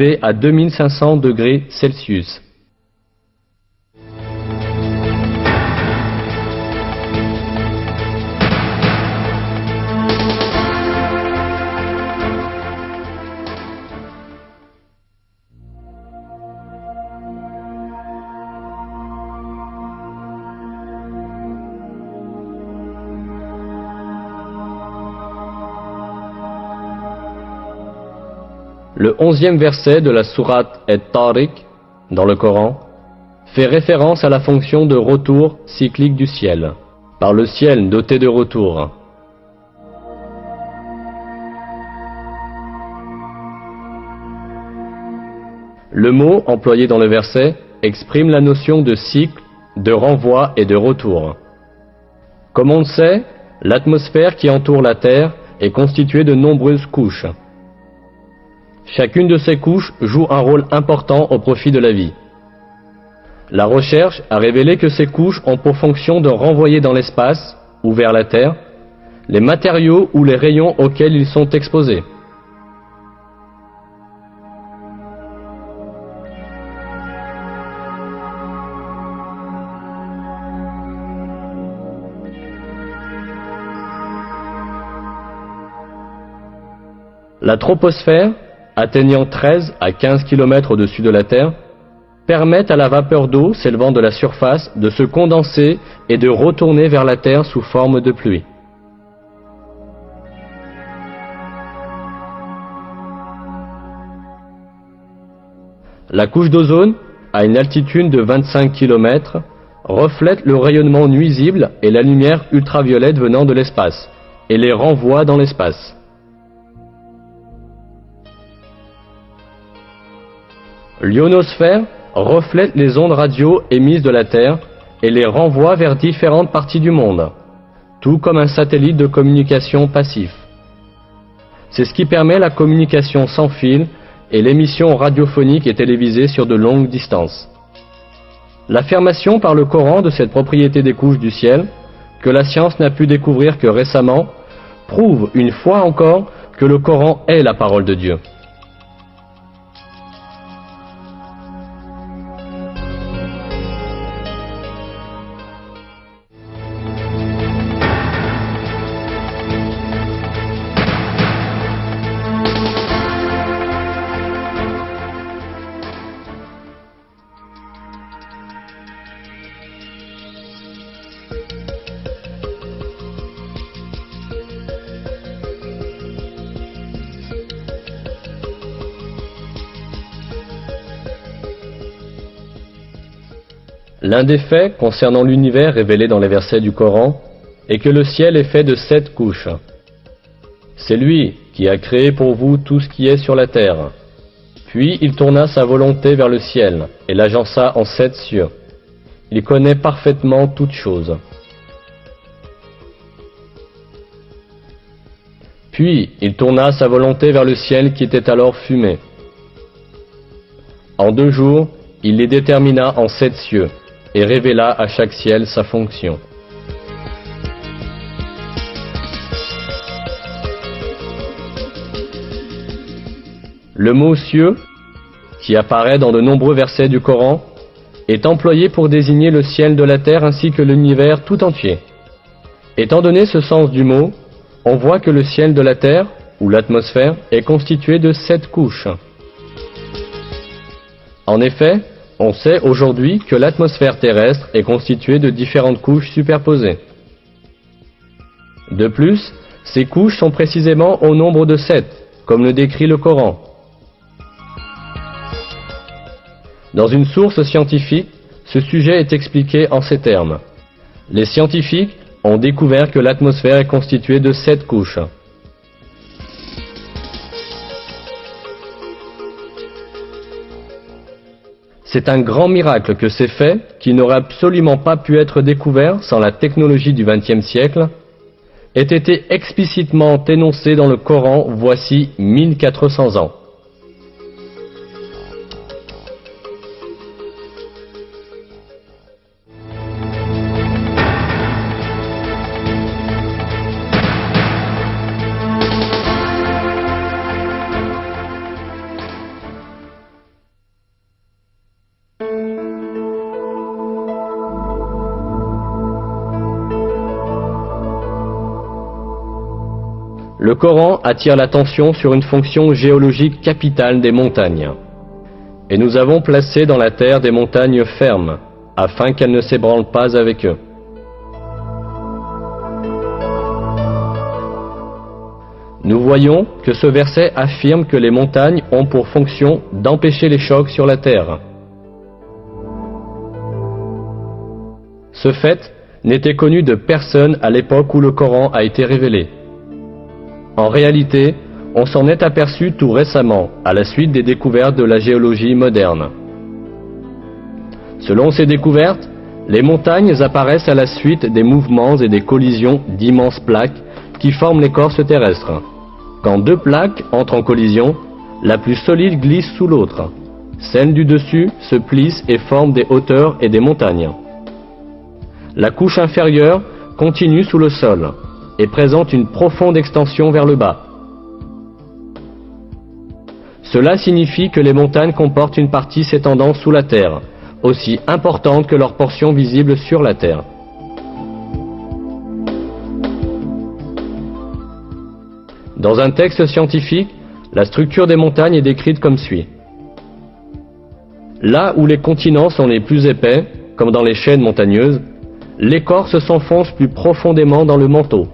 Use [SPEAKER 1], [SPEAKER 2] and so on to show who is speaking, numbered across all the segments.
[SPEAKER 1] élevé à 2500 degrés Celsius. Le 11e verset de la sourate At-Tariq, dans le Coran, fait référence à la fonction de retour cyclique du ciel, par le ciel doté de retour. Le mot employé dans le verset exprime la notion de cycle, de renvoi et de retour. Comme on le sait, l'atmosphère qui entoure la Terre est constituée de nombreuses couches. Chacune de ces couches joue un rôle important au profit de la vie. La recherche a révélé que ces couches ont pour fonction de renvoyer dans l'espace, ou vers la Terre, les matériaux ou les rayons auxquels ils sont exposés. La troposphère, atteignant 13 à 15 km au-dessus de la Terre, permettent à la vapeur d'eau s'élevant de la surface de se condenser et de retourner vers la Terre sous forme de pluie. La couche d'ozone, à une altitude de 25 km, reflète le rayonnement nuisible et la lumière ultraviolette venant de l'espace, et les renvoie dans l'espace. L'ionosphère reflète les ondes radio émises de la Terre et les renvoie vers différentes parties du monde, tout comme un satellite de communication passif. C'est ce qui permet la communication sans fil et l'émission radiophonique et télévisée sur de longues distances. L'affirmation par le Coran de cette propriété des couches du ciel, que la science n'a pu découvrir que récemment, prouve une fois encore que le Coran est la parole de Dieu. L'un des faits concernant l'univers révélés dans les versets du Coran est que le ciel est fait de 7 couches. C'est lui qui a créé pour vous tout ce qui est sur la terre. Puis il tourna sa volonté vers le ciel et l'agença en 7 cieux. Il connaît parfaitement toutes choses. Puis il tourna sa volonté vers le ciel qui était alors fumé. En 2 jours, il les détermina en 7 cieux et révéla à chaque ciel sa fonction. Le mot cieux, qui apparaît dans de nombreux versets du Coran, est employé pour désigner le ciel de la terre ainsi que l'univers tout entier. Étant donné ce sens du mot, on voit que le ciel de la terre, ou l'atmosphère, est constitué de 7 couches. En effet, on sait aujourd'hui que l'atmosphère terrestre est constituée de différentes couches superposées. De plus, ces couches sont précisément au nombre de 7, comme le décrit le Coran. Dans une source scientifique, ce sujet est expliqué en ces termes. Les scientifiques ont découvert que l'atmosphère est constituée de 7 couches. C'est un grand miracle que ces faits, qui n'auraient absolument pas pu être découverts sans la technologie du XXe siècle, aient été explicitement énoncés dans le Coran voici 1400 ans. le Coran attire l'attention sur une fonction géologique capitale des montagnes. Et nous avons placé dans la terre des montagnes fermes, afin qu'elles ne s'ébranlent pas avec eux. Nous voyons que ce verset affirme que les montagnes ont pour fonction d'empêcher les chocs sur la terre. Ce fait n'était connu de personne à l'époque où le Coran a été révélé. En réalité, on s'en est aperçu tout récemment, à la suite des découvertes de la géologie moderne. Selon ces découvertes, les montagnes apparaissent à la suite des mouvements et des collisions d'immenses plaques qui forment l'écorce terrestre. Quand deux plaques entrent en collision, la plus solide glisse sous l'autre. Celle du dessus se plisse et forme des hauteurs et des montagnes. La couche inférieure continue sous le sol et présente une profonde extension vers le bas. Cela signifie que les montagnes comportent une partie s'étendant sous la terre, aussi importante que leur portion visible sur la terre. Dans un texte scientifique, la structure des montagnes est décrite comme suit. Là où les continents sont les plus épais, comme dans les chaînes montagneuses, l'écorce s'enfonce plus profondément dans le manteau.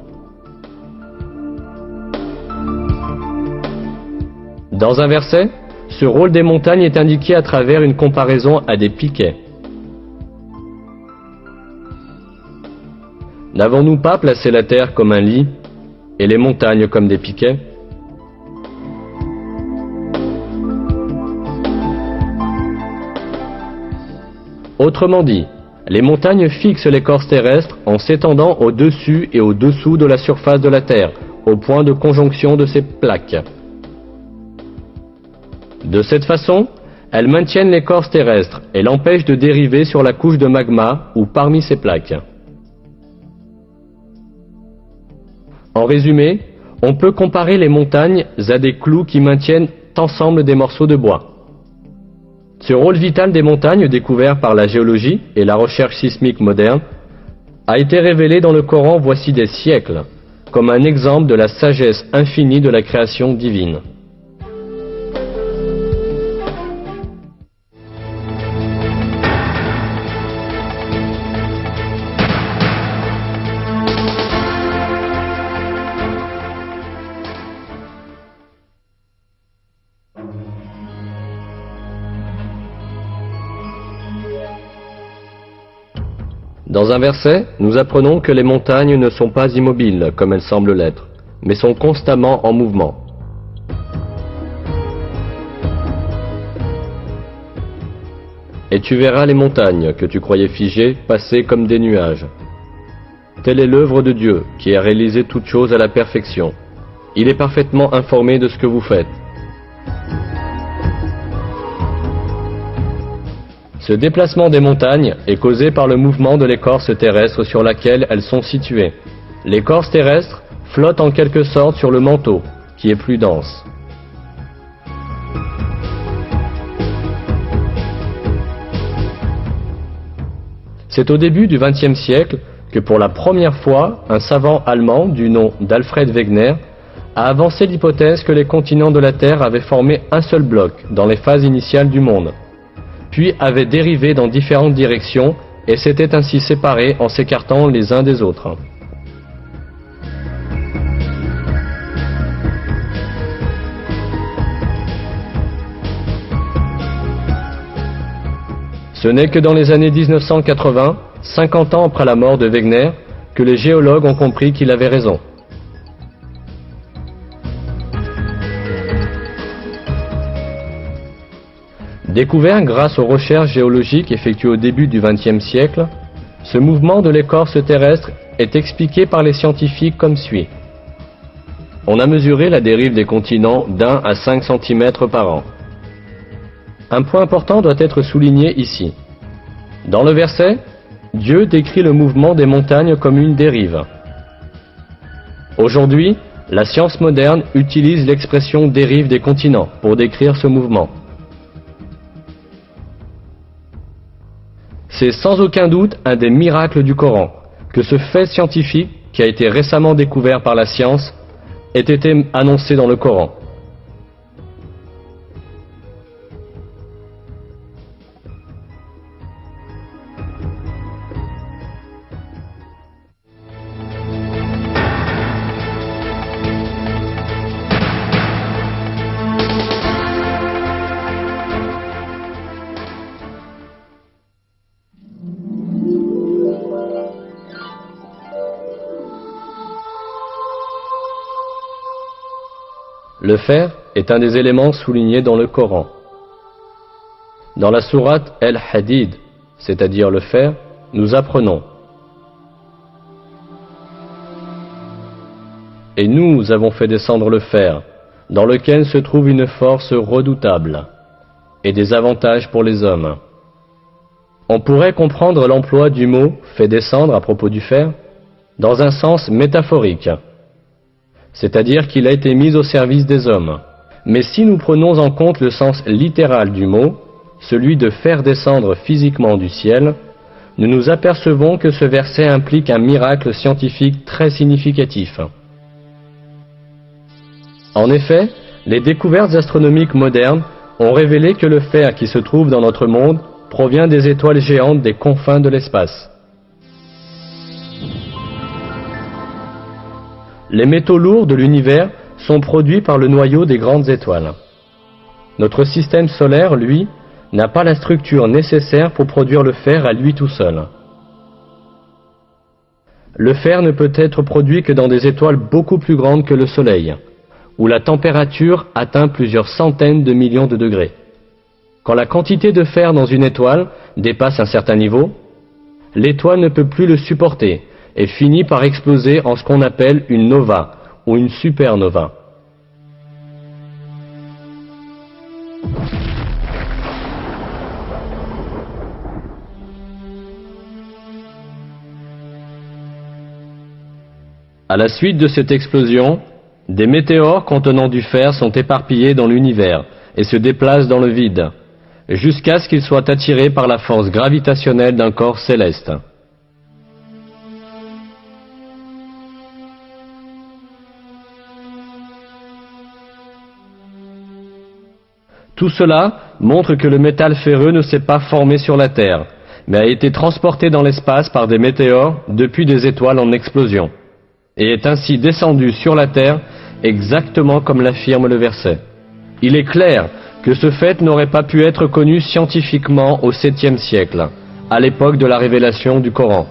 [SPEAKER 1] Dans un verset, ce rôle des montagnes est indiqué à travers une comparaison à des piquets. N'avons-nous pas placé la terre comme un lit et les montagnes comme des piquets? Autrement dit, les montagnes fixent l'écorce terrestre en s'étendant au-dessus et au-dessous de la surface de la Terre, au point de conjonction de ces plaques. De cette façon, elles maintiennent l'écorce terrestre et l'empêchent de dériver sur la couche de magma ou parmi ces plaques. En résumé, on peut comparer les montagnes à des clous qui maintiennent ensemble des morceaux de bois. Ce rôle vital des montagnes, découvert par la géologie et la recherche sismique moderne, a été révélé dans le Coran voici des siècles, comme un exemple de la sagesse infinie de la création divine. Dans un verset, nous apprenons que les montagnes ne sont pas immobiles comme elles semblent l'être, mais sont constamment en mouvement. Et tu verras les montagnes que tu croyais figées passer comme des nuages. Telle est l'œuvre de Dieu qui a réalisé toutes choses à la perfection. Il est parfaitement informé de ce que vous faites. Ce déplacement des montagnes est causé par le mouvement de l'écorce terrestre sur laquelle elles sont situées. L'écorce terrestre flotte en quelque sorte sur le manteau, qui est plus dense. C'est au début du XXe siècle que pour la première fois, un savant allemand du nom d'Alfred Wegener a avancé l'hypothèse que les continents de la Terre avaient formé un seul bloc dans les phases initiales du monde, puis avaient dérivé dans différentes directions et s'étaient ainsi séparés en s'écartant les uns des autres. Ce n'est que dans les années 1980, 50 ans après la mort de Wegener, que les géologues ont compris qu'il avait raison. Découvert grâce aux recherches géologiques effectuées au début du XXe siècle, ce mouvement de l'écorce terrestre est expliqué par les scientifiques comme suit. On a mesuré la dérive des continents d'1 à 5 cm par an. Un point important doit être souligné ici. Dans le verset, Dieu décrit le mouvement des montagnes comme une dérive. Aujourd'hui, la science moderne utilise l'expression dérive des continents pour décrire ce mouvement. C'est sans aucun doute un des miracles du Coran que ce fait scientifique, qui a été récemment découvert par la science, ait été annoncé dans le Coran. Le fer est un des éléments soulignés dans le Coran. Dans la sourate El-Hadid, c'est-à-dire le fer, nous apprenons: Et nous avons fait descendre le fer, dans lequel se trouve une force redoutable, et des avantages pour les hommes. On pourrait comprendre l'emploi du mot « fait descendre » à propos du fer dans un sens métaphorique, c'est-à-dire qu'il a été mis au service des hommes. Mais si nous prenons en compte le sens littéral du mot, celui de faire descendre physiquement du ciel, nous nous apercevons que ce verset implique un miracle scientifique très significatif. En effet, les découvertes astronomiques modernes ont révélé que le fer qui se trouve dans notre monde provient des étoiles géantes des confins de l'espace. Les métaux lourds de l'univers sont produits par le noyau des grandes étoiles. Notre système solaire, lui, n'a pas la structure nécessaire pour produire le fer à lui tout seul. Le fer ne peut être produit que dans des étoiles beaucoup plus grandes que le Soleil, où la température atteint plusieurs centaines de millions de degrés. Quand la quantité de fer dans une étoile dépasse un certain niveau, l'étoile ne peut plus le supporter et finit par exploser en ce qu'on appelle une nova ou une supernova. À la suite de cette explosion, des météores contenant du fer sont éparpillés dans l'univers et se déplacent dans le vide, jusqu'à ce qu'ils soient attirés par la force gravitationnelle d'un corps céleste. Tout cela montre que le métal ferreux ne s'est pas formé sur la Terre, mais a été transporté dans l'espace par des météores depuis des étoiles en explosion, et est ainsi descendu sur la Terre exactement comme l'affirme le verset. Il est clair que ce fait n'aurait pas pu être connu scientifiquement au 7e siècle, à l'époque de la révélation du Coran.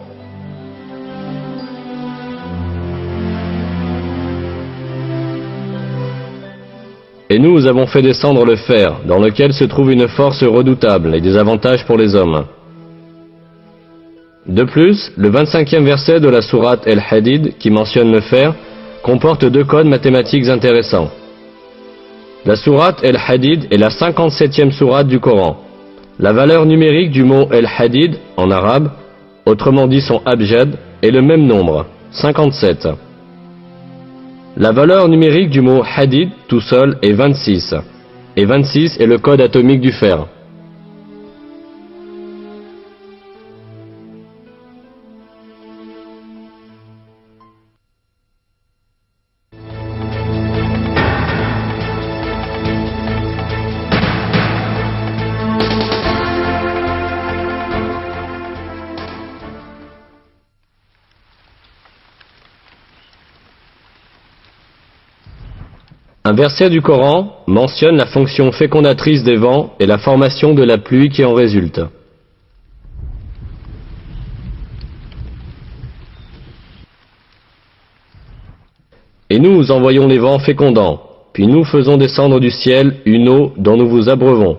[SPEAKER 1] Et nous avons fait descendre le fer, dans lequel se trouve une force redoutable et des avantages pour les hommes. De plus, le 25e verset de la sourate El-Hadid, qui mentionne le fer, comporte deux codes mathématiques intéressants. La sourate El-Hadid est la 57e sourate du Coran. La valeur numérique du mot El-Hadid, en arabe, autrement dit son abjad, est le même nombre, 57. La valeur numérique du mot hadid tout seul est 26, et 26 est le code atomique du fer. Un verset du Coran mentionne la fonction fécondatrice des vents et la formation de la pluie qui en résulte. Et nous envoyons les vents fécondants, puis nous faisons descendre du ciel une eau dont nous vous abreuvons.